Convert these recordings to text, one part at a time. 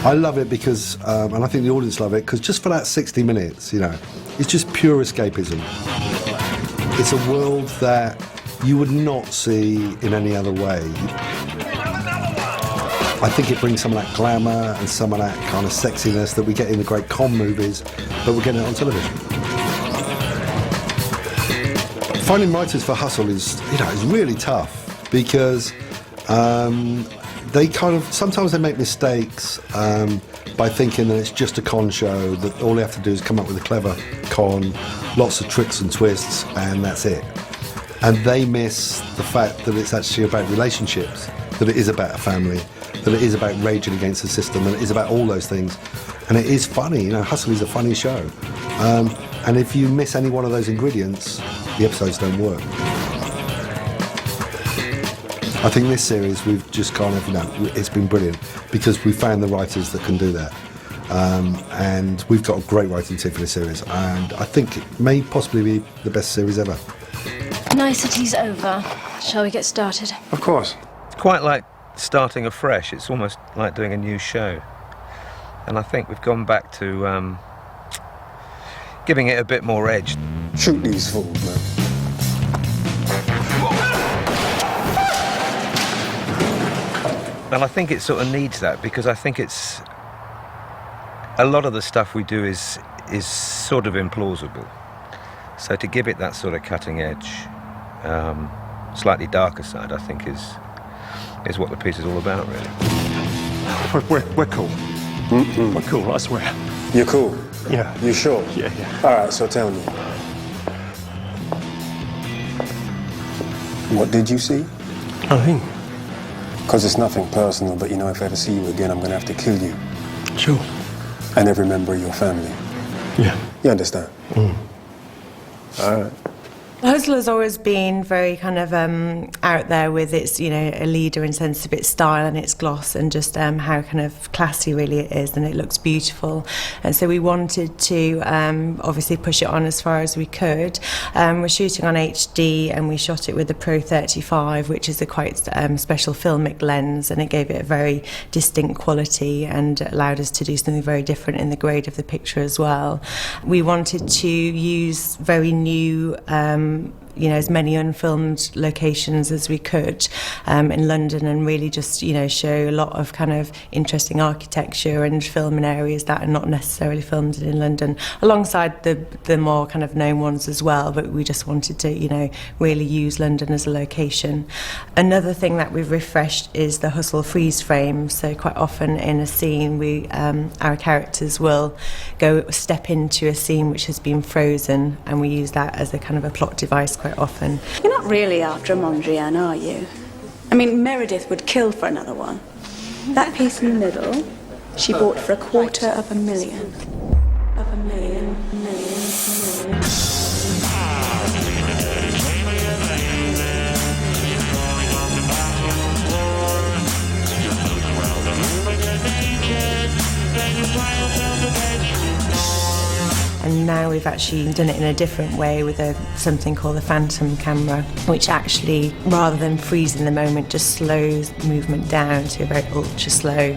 I love it because, and I think the audience love it, because just for that 60 minutes, you know, it's just pure escapism. It's a world that you would not see in any other way. I think it brings some of that glamour and some of that kind of sexiness that we get in the great con movies, but we're getting it on television. Finding writers for Hustle is, you know, is really tough because they kind of, sometimes they make mistakes by thinking that it's just a con show, that all they have to do is come up with a clever con, lots of tricks and twists, and that's it. And they miss the fact that it's actually about relationships, that it is about a family, that it is about raging against the system, and it is about all those things. And it is funny, you know, Hustle is a funny show. And if you miss any one of those ingredients, the episodes don't work. I think this series, we've just kind of, you know, it's been brilliant because we found the writers that can do that. And we've got a great writing team for this series, and I think it may possibly be the best series ever. Niceties over. Shall we get started? Of course. It's quite like starting afresh. It's almost like doing a new show. And I think we've gone back to giving it a bit more edge. Shoot these fools, man. And I think it sort of needs that, because I think it's... a lot of the stuff we do is sort of implausible. So to give it that sort of cutting edge, slightly darker side, I think is what the piece is all about, really. We're cool. Mm-mm. We're cool, I swear. You're cool? Yeah. You sure? Yeah. All right, so tell me. What did you see? Nothing. Because it's nothing personal, but you know, if I ever see you again, I'm going to have to kill you. Sure. And every member of your family. Yeah. You understand? Mm. All right. Hustle has always been very kind of out there with its, you know, a leader in sense of its style and its gloss, and just how kind of classy really it is, and it looks beautiful. And so we wanted to obviously push it on as far as we could. We're shooting on HD, and we shot it with the Pro 35, which is a quite special filmic lens, and it gave it a very distinct quality and allowed us to do something very different in the grade of the picture as well. We wanted to use very new you know, as many unfilmed locations as we could in London, and really just, you know, show a lot of kind of interesting architecture and film in areas that are not necessarily filmed in London, alongside the more kind of known ones as well, but we just wanted to, you know, really use London as a location. Another thing that we've refreshed is the Hustle freeze frame. So quite often in a scene, we our characters will step into a scene which has been frozen, and we use that as a kind of a plot device quite often. You're not really after a Mondrian, are you? I mean, Meredith would kill for another one. That piece in the middle, she bought for $250,000. Of a million. And now we've actually done it in a different way with something called the phantom camera, which actually, rather than freezing the moment, just slows movement down to a very ultra slow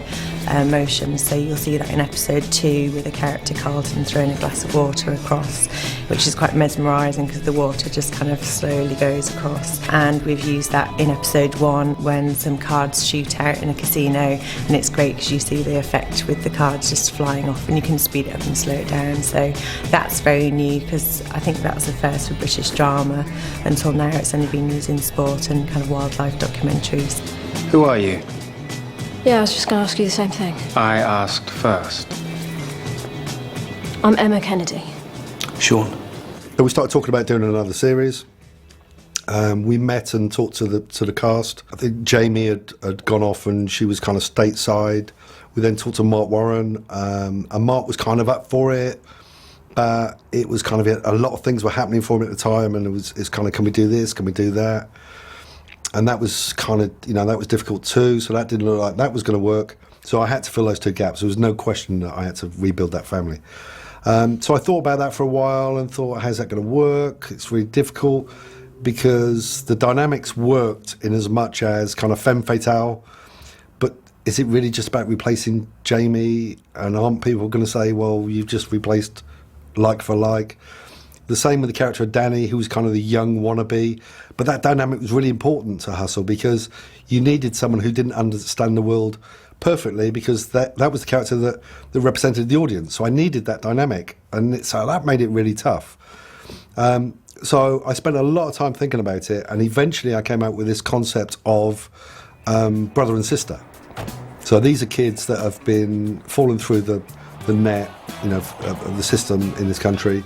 motion. So you'll see that in episode 2 with the character Carlton throwing a glass of water across, which is quite mesmerising because the water just kind of slowly goes across. And we've used that in episode 1 when some cards shoot out in a casino, and it's great because you see the effect with the cards just flying off, and you can speed it up and slow it down. So that's very new, because I think that's the first for British drama. Until now it's only been used in sport and kind of wildlife documentaries. Who are you? Yeah, I was just going to ask you the same thing. I asked first. I'm Emma Kennedy. Sean. So we started talking about doing another series. We met and talked to the cast. I think Jamie had gone off and she was kind of stateside. We then talked to Mark Warren, and Mark was kind of up for it. It was kind of a lot of things were happening for him at the time, and it's kind of, can we do this? Can we do that? And that was kind of, you know, that was difficult too. So that didn't look like that was going to work. So I had to fill those 2 gaps. There was no question that I had to rebuild that family. So I thought about that for a while and thought, how's that going to work? It's really difficult because the dynamics worked in as much as kind of femme fatale, but is it really just about replacing Jamie? And aren't people going to say, well, you've just replaced like for like? The same with the character of Danny, who was kind of the young wannabe. But that dynamic was really important to Hustle because you needed someone who didn't understand the world perfectly, because that was the character that represented the audience. So I needed that dynamic, and so that made it really tough. So I spent a lot of time thinking about it, and eventually I came out with this concept of brother and sister. So these are kids that have been fallen through the net, of the system in this country.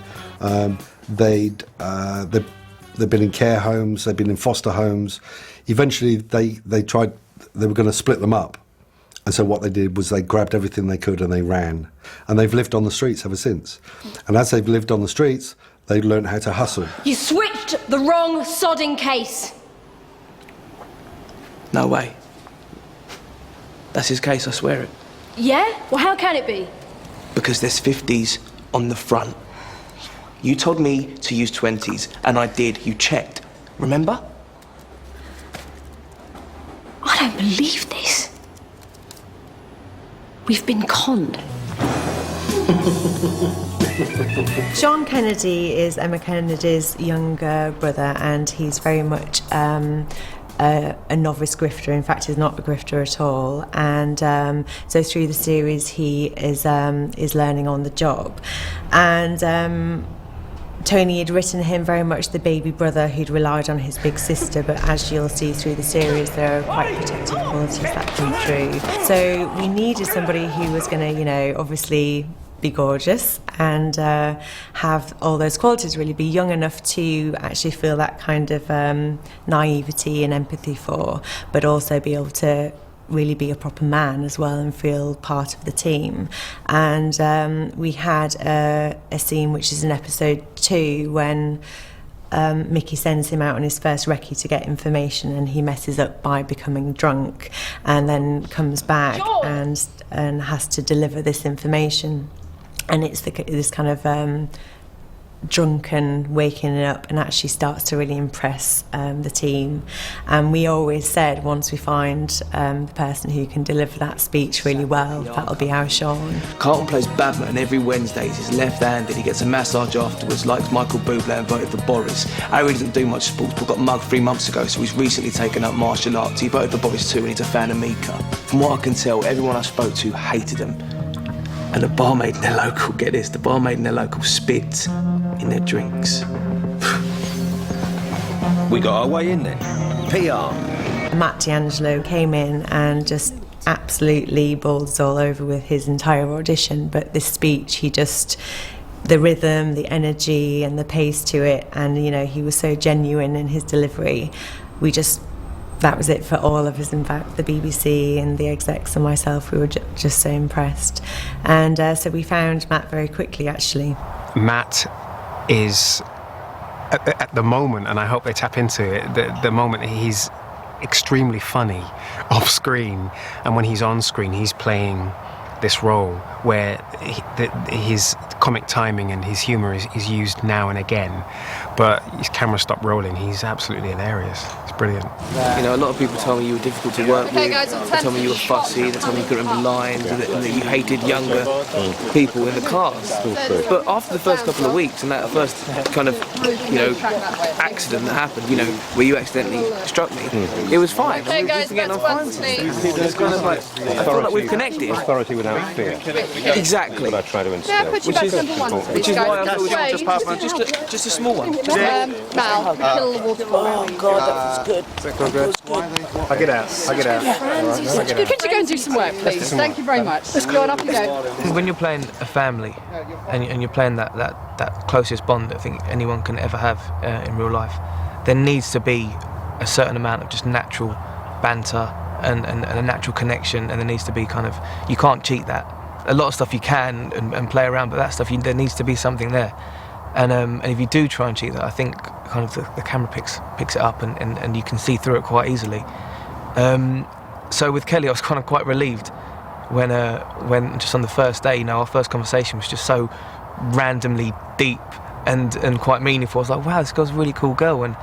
They've been in care homes, they've been in foster homes. Eventually they were going to split them up. And so what they did was they grabbed everything they could and they ran. And they've lived on the streets ever since. And as they've lived on the streets, they've learned how to hustle. You switched the wrong sodding case. No way. That's his case, I swear it. Yeah? Well, how can it be? Because there's 50s on the front. You told me to use 20s, and I did. You checked. Remember? I don't believe this. We've been conned. Sean Kennedy is Emma Kennedy's younger brother, and he's very much a novice grifter. In fact, he's not a grifter at all. And so through the series, he is learning on the job. And Tony had written him very much the baby brother who'd relied on his big sister, but as you'll see through the series, there are quite protective qualities that come through. So we needed somebody who was going to, obviously be gorgeous and have all those qualities, really be young enough to actually feel that kind of naivety and empathy for, but also be able to really be a proper man as well and feel part of the team. And we had a scene which is in episode 2 when Mickey sends him out on his first recce to get information, and he messes up by becoming drunk and then comes back and has to deliver this information. And it's this kind of drunken waking up, and actually starts to really impress the team. And we always said, once we find the person who can deliver that speech really well, that'll be our Sean. Carlton plays Batman every Wednesday. He's left-handed. He gets a massage afterwards, likes Michael Bublé and voted for Boris. Harry doesn't do much sports, but got mugged 3 months ago, so he's recently taken up martial arts. He voted for Boris too, and he's a fan of Mika. From what I can tell, everyone I spoke to hated him. And the barmaid in their local, get this, the barmaid in their local spit in their drinks. We got our way in there. PR. Matt D'Angelo came in and just absolutely bowled us all over with his entire audition, but this speech, the rhythm, the energy and the pace to it, and he was so genuine in his delivery. That was it for all of us. In fact, the BBC and the execs and myself, we were just so impressed. And so we found Matt very quickly, actually. Matt is, at the moment, and I hope they tap into it, the moment he's extremely funny off screen, and when he's on screen, he's playing this role where his comic timing and his humour is used now and again, but his camera stopped rolling. He's absolutely hilarious. It's brilliant. A lot of people told me you were difficult to work with. They told me you were fussy. They told me you couldn't remember lines, and that you hated younger people in the cast. But after the first couple of weeks and that first kind of accident that happened, where you accidentally struck me, it was fine. We've been getting on fine since then. It's kind of like I feel like we've connected. Authority without fear. Exactly. What I try to instill. Yeah, put you back number one, please. Which is why I thought we Wait, should just pass around just a small one. Mal, kill the waterfall. Oh God, that was good. Hug it out. Could you go and do some work, please? Thank you very much. Let's go on, up you go. When you're playing a family and you're playing that closest bond that I think anyone can ever have in real life, there needs to be a certain amount of just natural banter and a natural connection, and there needs to be you can't cheat that. A lot of stuff you can and play around, but that stuff, there needs to be something there. And if you do try and cheat that, I think the camera picks it up and you can see through it quite easily. So with Kelly, I was quite relieved when just on the first day, our first conversation was just so randomly deep and quite meaningful. I was like, wow, this girl's a really cool girl, and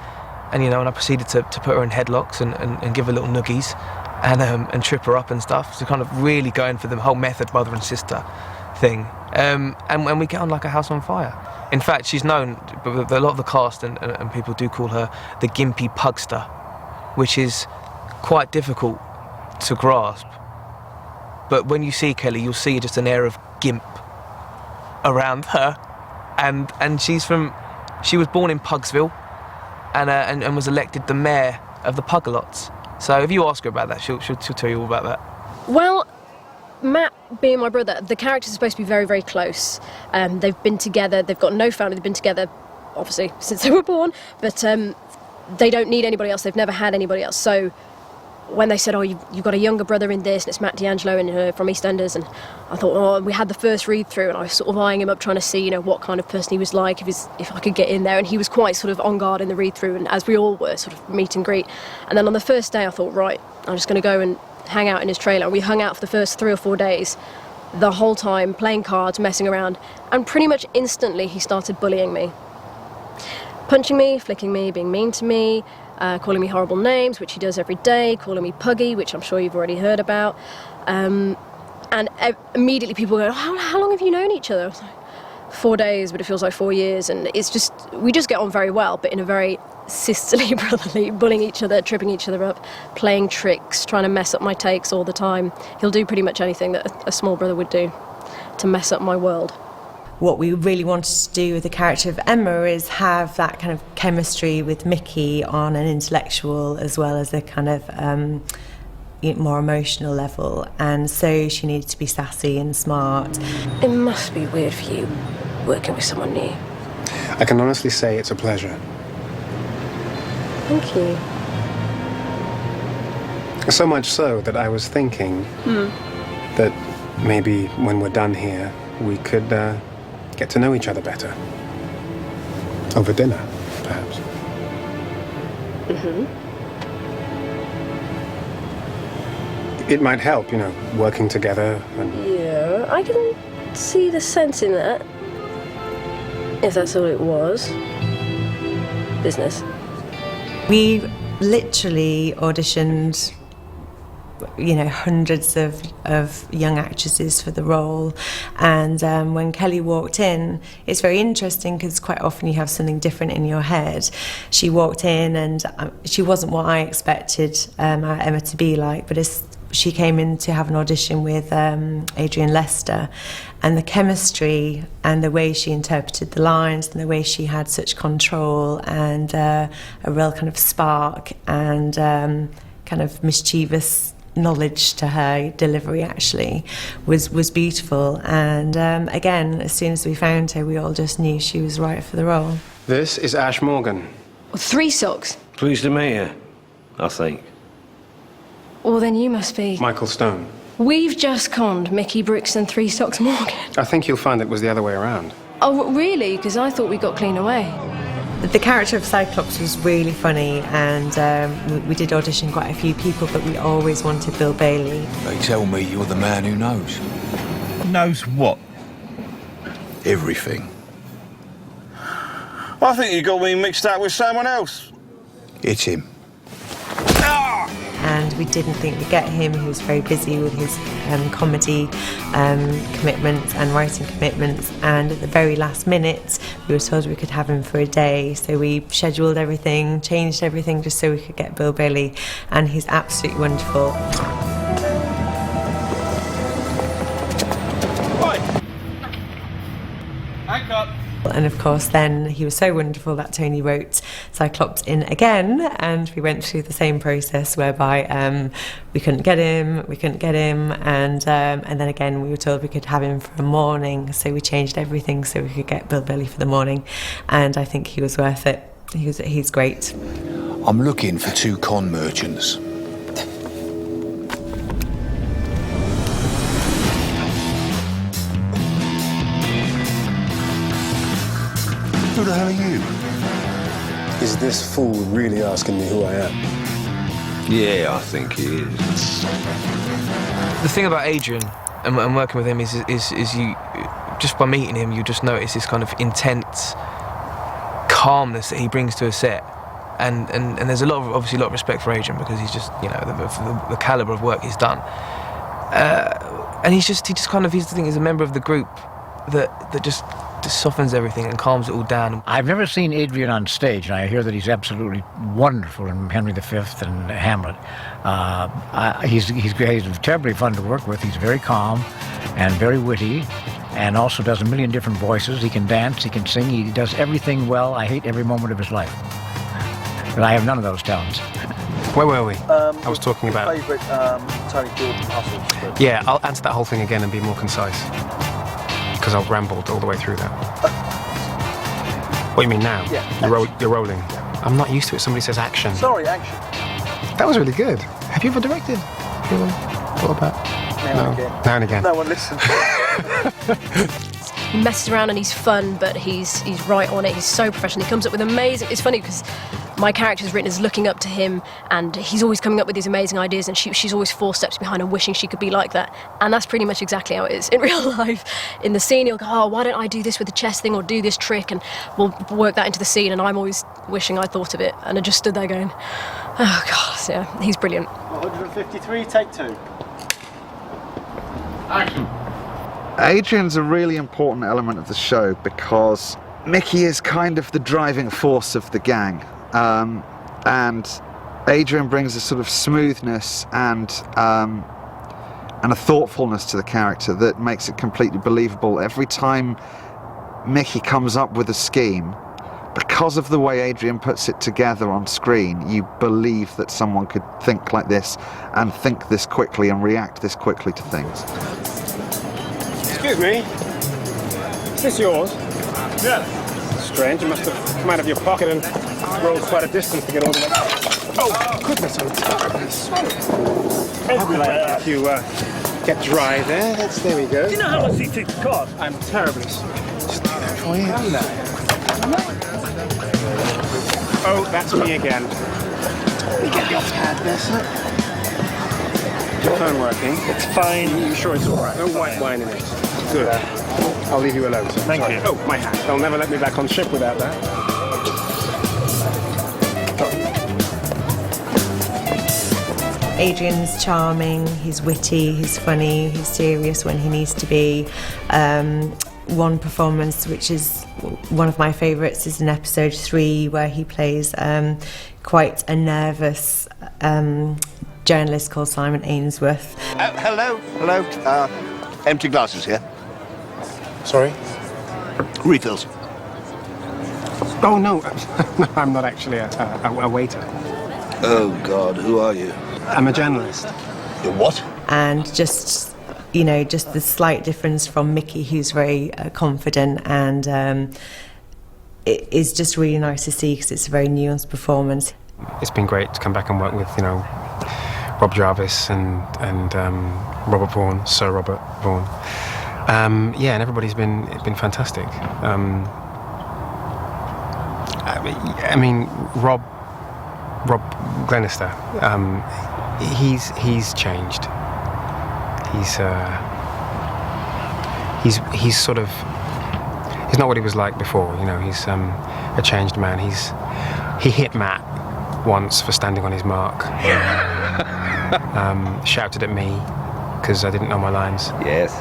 I proceeded to put her in headlocks and give her little noogies, and trip her up and stuff. So kind of really going for the whole method brother and sister thing. And when we get on like a house on fire. In fact, she's known, but a lot of the cast and people do call her the gimpy pugster, which is quite difficult to grasp. But when you see Kelly, you'll see just an air of gimp around her. And she was born in Pugsville and was elected the mayor of the Pugalots. So if you ask her about that, she'll tell you all about that. Well, Matt, being my brother, the characters are supposed to be very, very close. They've been together, they've got no family, they've been together, obviously, since they were born, but they don't need anybody else, they've never had anybody else. So when they said, oh, you've got a younger brother in this, and it's Matt D'Angelo from EastEnders, and I thought, oh, we had the first read-through, and I was sort of eyeing him up, trying to see, what kind of person he was like, if I could get in there, and he was quite sort of on guard in the read-through, and as we all were, sort of meet and greet. And then on the first day, I thought, right, I'm just going to go and hang out in his trailer. And we hung out for the first 3 or 4 days, the whole time, playing cards, messing around, and pretty much instantly he started bullying me. Punching me, flicking me, being mean to me, calling me horrible names, which he does every day, calling me Puggy, which I'm sure you've already heard about. And immediately people go, oh, how long have you known each other? I was like, 4 days, but it feels like 4 years. And it's just, we just get on very well, but in a very sisterly, brotherly, bullying each other, tripping each other up, playing tricks, trying to mess up my takes all the time. He'll do pretty much anything that a small brother would do to mess up my world. What we really wanted to do with the character of Emma is have that kind of chemistry with Mickey on an intellectual as well as a kind of more emotional level, and so she needed to be sassy and smart. It must be weird for you working with someone new. I can honestly say it's a pleasure. Thank you. So much so that I was thinking that maybe when we're done here, we could get to know each other better. Over dinner, perhaps. Mm-hmm. It might help, working together and... Yeah, I can see the sense in that. If that's all it was. Business. We literally auditioned, hundreds of young actresses for the role, and when Kelly walked in, it's very interesting because quite often you have something different in your head. She walked in and she wasn't what I expected Emma to be like, but she came in to have an audition with Adrian Lester, and the chemistry and the way she interpreted the lines and the way she had such control and a real kind of spark and kind of mischievous knowledge to her delivery actually was beautiful. And again, as soon as we found her, we all just knew she was right for the role. This is Ash Morgan. 3 socks. Pleased to meet you, I think. Well, then you must be... Michael Stone. We've just conned Mickey Brooks and 3 socks Morgan. I think you'll find it was the other way around. Oh, really? Because I thought we got clean away. The character of Cyclops was really funny, and we did audition quite a few people, but we always wanted Bill Bailey. They tell me you're the man who knows. Knows what? Everything. I think you got me mixed up with someone else. It's him. And we didn't think we'd get him. He was very busy with his comedy commitments and writing commitments, and at the very last minute we were told we could have him for a day, so we scheduled everything, changed everything just so we could get Bill Bailey, and he's absolutely wonderful. And of course then he was so wonderful that Tony wrote Cyclops in again, and we went through the same process whereby we couldn't get him, and then again we were told we could have him for a morning, so we changed everything so we could get Bill Bailey for the morning, and I think he was worth it. He's great. I'm looking for 2 con merchants. Who the hell are you? Is this fool really asking me who I am? Yeah, I think he is. The thing about Adrian and working with him is you, just by meeting him, you just notice this kind of intense calmness that he brings to a set. and there's obviously a lot of respect for Adrian, because he's just, you know, the calibre of work he's done. And he's the thing, he's a member of the group that just softens everything and calms it all down. I've never seen Adrian on stage, and I hear that he's absolutely wonderful in Henry V and Hamlet. He's terribly fun to work with. He's very calm and very witty, and also does a million different voices. He can dance, he can sing, he does everything well. I hate every moment of his life. But I have none of those talents. Where were we? I was talking about... Favourite Tony Jordan hustles. Yeah, I'll answer that whole thing again and be more concise, because I've rambled all the way through that. What do you mean now? Yeah. You're rolling. Yeah. I'm not used to it. Somebody says action. Sorry, action. That was really good. Have you ever directed? Have you ever thought about? Now and again. Now and again. No one listens. He messes around and he's fun, but he's right on it. He's so professional. He comes up with amazing... It's funny because my character's written as looking up to him, and he's always coming up with these amazing ideas, and she's always 4 steps behind and wishing she could be like that. And that's pretty much exactly how it is in real life. In the scene, he'll go, oh, why don't I do this with the chest thing or do this trick, and we'll work that into the scene, and I'm always wishing I'd thought of it. And I just stood there going, oh, God, yeah, he's brilliant. 153, take 2. Action. Adrian's a really important element of the show because Mickey is kind of the driving force of the gang, and Adrian brings a sort of smoothness and a thoughtfulness to the character that makes it completely believable. Every time Mickey comes up with a scheme, because of the way Adrian puts it together on screen, you believe that someone could think like this and think this quickly and react this quickly to things. Excuse me, is this yours? Yes. Strange, you must have come out of your pocket and rolled quite a distance to get all the way. Oh, goodness, I'm terrible. I'll let you get dry there. There we go. Do you know how much these things cost? I'm terribly sorry. Just do that for you. Oh, that's me again. Let me get your pad there, sir. Is your phone working? It's fine. You sure it's all right? No white wine in it. Good. I'll leave you alone, sir. Thank you. Oh, my hat. They'll never let me back on ship without that. Adrian's charming, he's witty, he's funny, he's serious when he needs to be. One performance, which is one of my favourites, is in episode 3 where he plays quite a nervous journalist called Simon Ainsworth. Hello. Empty glasses here. Sorry? Refills. Oh, no. No, I'm not actually a waiter. Oh, God, who are you? I'm a journalist. You're what? And just, you know, just the slight difference from Mickey, who's very confident, and it is just really nice to see because it's a very nuanced performance. It's been great to come back and work with, you know, Rob Jarvis and Robert Vaughan, Sir Robert Vaughan. Yeah, and everybody's been fantastic. I mean, Rob Glenister, he's changed. He's sort of, he's not what he was like before. You know, he's a changed man. He hit Matt once for standing on his mark. Shouted at me because I didn't know my lines. Yes.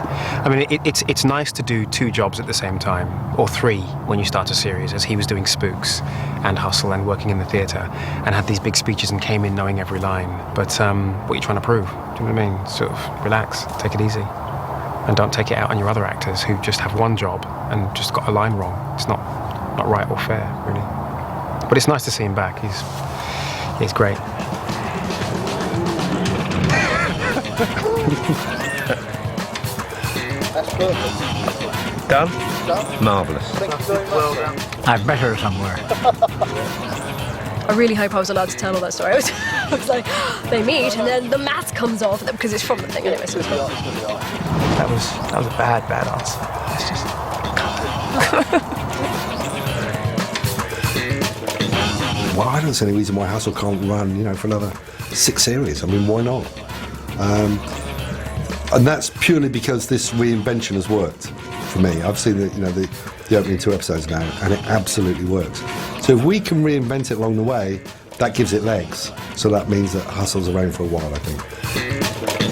I mean, it's nice to do 2 jobs at the same time, or 3 when you start a series, as he was doing Spooks and Hustle and working in the theatre, and had these big speeches and came in knowing every line. But what are you trying to prove? Do you know what I mean? Sort of relax, take it easy, and don't take it out on your other actors who just have one job and just got a line wrong. It's not right or fair, really. But it's nice to see him back. He's great. That's perfect. Done? Marvellous. Thank you very much. I've met her somewhere. I really hope I was allowed to tell all that story. I was like, they meet, and then the mask comes off, because it's from the thing anyway. So it's fine. That was a bad answer. It's just... Well, I don't see any reason why Hustle can't run, you know, for another 6 series. I mean, why not? And that's purely because this reinvention has worked for me. I've seen the opening 2 episodes now, and it absolutely works. So if we can reinvent it along the way, that gives it legs. So that means that Hustle's around for a while, I think.